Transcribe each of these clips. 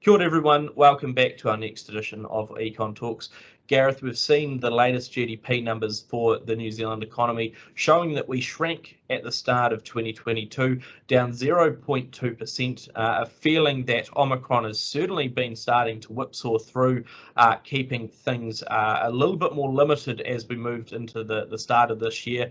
Kia ora everyone, welcome back to our next edition of Econ Talks. Gareth, we've seen the latest GDP numbers for the New Zealand economy showing that we shrank at the start of 2022, down 0.2%, a feeling that Omicron has certainly been starting to whipsaw through, keeping things a little bit more limited as we moved into the start of this year.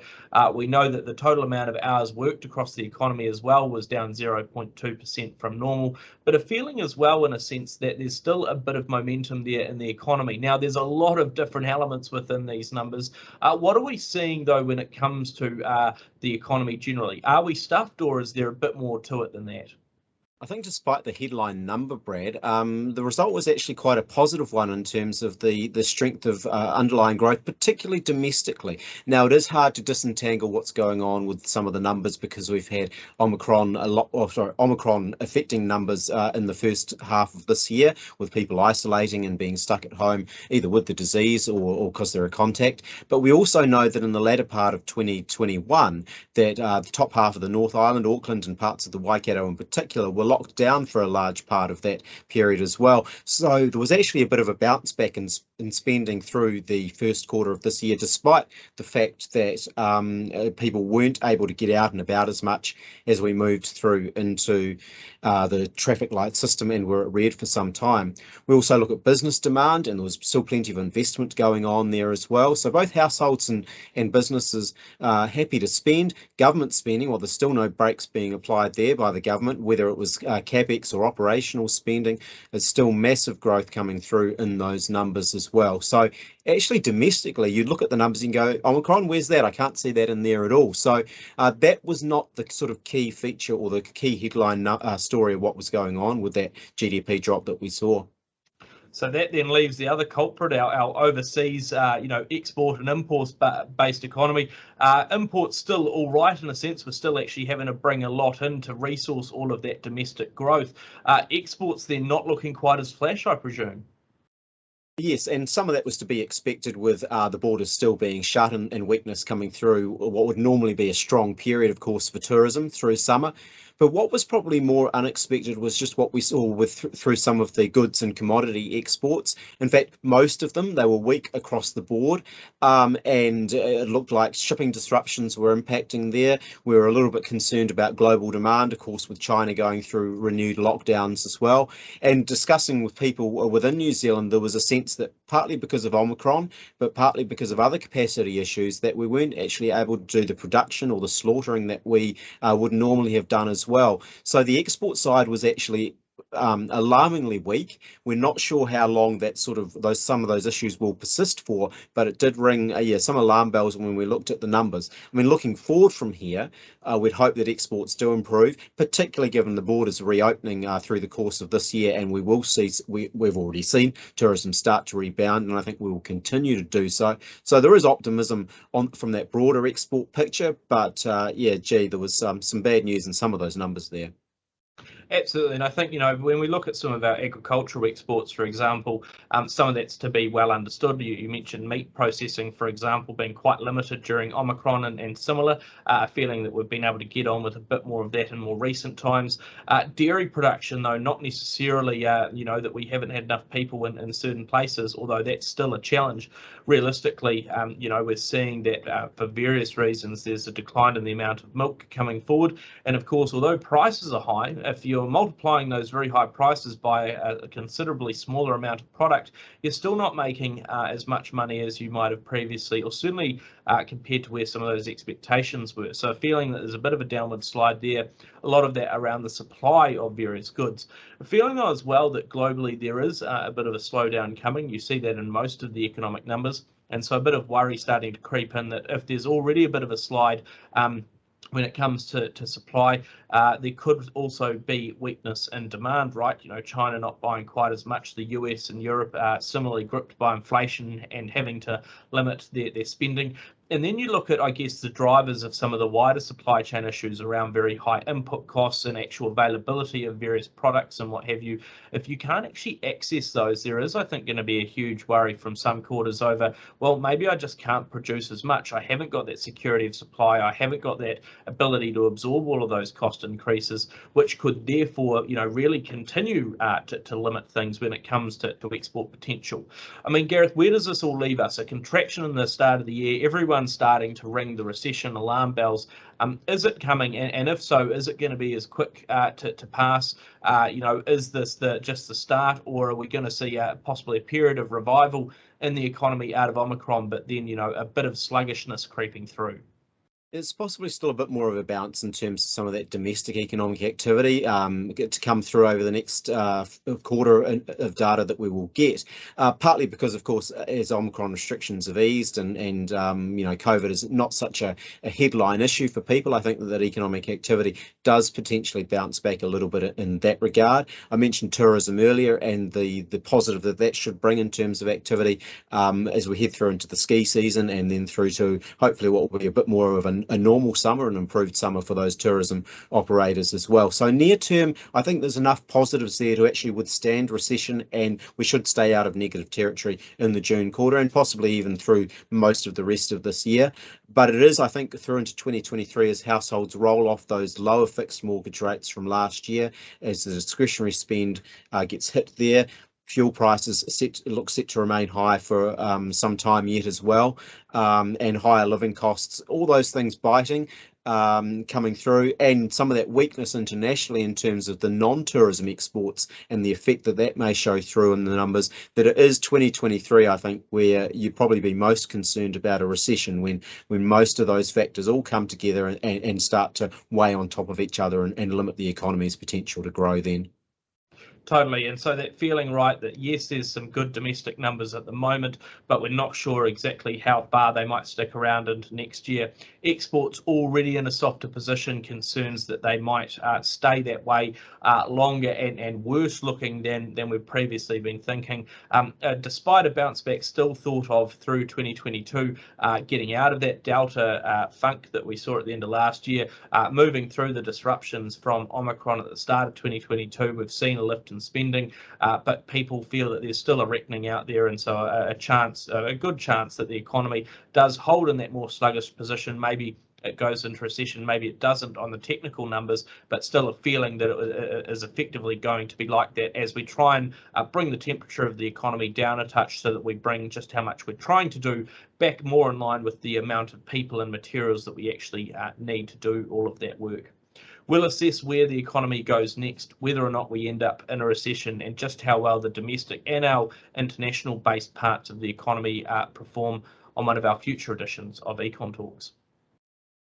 We know that the total amount of hours worked across the economy as well was down 0.2% from normal, but a feeling as well in a sense that there's still a bit of momentum there in the economy. Now, there's a lot of different elements within these numbers. What are we seeing though when it comes to the economy generally? Are we stuffed, or is there a bit more to it than that? I think despite the headline number, Brad, the result was actually quite a positive one in terms of the strength of underlying growth, particularly domestically. Now, it is hard to disentangle what's going on with some of the numbers because we've had Omicron affecting numbers in the first half of this year, with people isolating and being stuck at home, either with the disease or because they're a contact. But we also know that in the latter part of 2021, that the top half of the North Island, Auckland, and parts of the Waikato in particular were locked down for a large part of that period as well. So there was actually a bit of a bounce back in spending through the first quarter of this year, despite the fact that people weren't able to get out and about as much as we moved through into the traffic light system and were at red for some time. We also look at business demand, and there was still plenty of investment going on there as well. So both households and businesses are happy to spend. Government spending, well, there's still no brakes being applied there by the government, whether it was capex or operational spending. There's still massive growth coming through in those numbers as well. So actually domestically, you look at the numbers and go, Omicron, where's that? I can't see that in there at all. So that was not the sort of key feature or the key headline story of what was going on with that GDP drop that we saw. So that then leaves the other culprit, our overseas, export and import-based economy. Imports still all right in a sense. We're still actually having to bring a lot in to resource all of that domestic growth. Exports then not looking quite as flash, I presume. Yes, and some of that was to be expected with the borders still being shut and weakness coming through what would normally be a strong period, of course, for tourism through summer. But what was probably more unexpected was just what we saw through some of the goods and commodity exports. In fact, most of them, they were weak across the board, and it looked like shipping disruptions were impacting there. We were a little bit concerned about global demand, of course, with China going through renewed lockdowns as well. And discussing with people within New Zealand, there was a sense that partly because of Omicron, but partly because of other capacity issues, that we weren't actually able to do the production or the slaughtering that we would normally have done as well. So the export side was actually alarmingly weak. We're not sure how long that some of those issues will persist for, but it did ring some alarm bells when we looked at the numbers. I mean, looking forward from here, we'd hope that exports do improve, particularly given the borders reopening through the course of this year, and we've already seen tourism start to rebound, and I think we will continue to do so. So there is optimism from that broader export picture, but there was some bad news in some of those numbers there. Absolutely, and I think, when we look at some of our agricultural exports, for example, some of that's to be well understood. You mentioned meat processing, for example, being quite limited during Omicron and similar, feeling that we've been able to get on with a bit more of that in more recent times. Dairy production, though, not necessarily, that we haven't had enough people in certain places, although that's still a challenge. Realistically, we're seeing that for various reasons, there's a decline in the amount of milk coming forward. And of course, although prices are high, if you're multiplying those very high prices by a considerably smaller amount of product, you're still not making as much money as you might have previously, or certainly compared to where some of those expectations were. So feeling that there's a bit of a downward slide there, a lot of that around the supply of various goods. Feeling though as well that globally there is a bit of a slowdown coming. You see that in most of the economic numbers, and so a bit of worry starting to creep in that if there's already a bit of a slide when it comes to supply, there could also be weakness in demand, right? China not buying quite as much, the US and Europe similarly gripped by inflation and having to limit their spending. And then you look at, I guess, the drivers of some of the wider supply chain issues around very high input costs and actual availability of various products and what have you. If you can't actually access those, there is, I think, going to be a huge worry from some quarters over, well, maybe I just can't produce as much. I haven't got that security of supply. I haven't got that ability to absorb all of those cost increases, which could therefore, really continue to limit things when it comes to export potential. I mean, Gareth, where does this all leave us? A contraction in the start of the year, everyone starting to ring the recession alarm bells. Is it coming? And if so, is it going to be as quick to pass? Is this just the start, or are we going to see possibly a period of revival in the economy out of Omicron, but then, a bit of sluggishness creeping through? It's possibly still a bit more of a bounce in terms of some of that domestic economic activity to come through over the next quarter of data that we will get, partly because, of course, as Omicron restrictions have eased and COVID is not such a headline issue for people. I think that economic activity does potentially bounce back a little bit in that regard. I mentioned tourism earlier and the positive that should bring in terms of activity as we head through into the ski season and then through to hopefully what will be a bit more of a normal summer, an improved summer for those tourism operators as well. So near term, I think there's enough positives there to actually withstand recession, and we should stay out of negative territory in the June quarter and possibly even through most of the rest of this year. But it is, I think, through into 2023 as households roll off those lower fixed mortgage rates from last year, as the discretionary spend gets hit there. Fuel prices look set to remain high for some time yet as well, and higher living costs, all those things biting, coming through, and some of that weakness internationally in terms of the non-tourism exports and the effect that may show through in the numbers, that it is 2023, I think, where you'd probably be most concerned about a recession when most of those factors all come together and start to weigh on top of each other and limit the economy's potential to grow then. Totally. And so that feeling, right, that yes, there's some good domestic numbers at the moment, but we're not sure exactly how far they might stick around into next year. Exports already in a softer position, concerns that they might stay that way longer and worse looking than we've previously been thinking. Despite a bounce back still thought of through 2022, getting out of that Delta funk that we saw at the end of last year, moving through the disruptions from Omicron at the start of 2022, we've seen a lift in spending, but people feel that there's still a reckoning out there, and so a good chance that the economy does hold in that more sluggish position. Maybe it goes into recession, maybe it doesn't on the technical numbers, but still a feeling that it is effectively going to be like that as we try and bring the temperature of the economy down a touch, so that we bring just how much we're trying to do back more in line with the amount of people and materials that we actually need to do all of that work. We'll assess where the economy goes next, whether or not we end up in a recession, and just how well the domestic and our international based parts of the economy perform on one of our future editions of Econ Talks.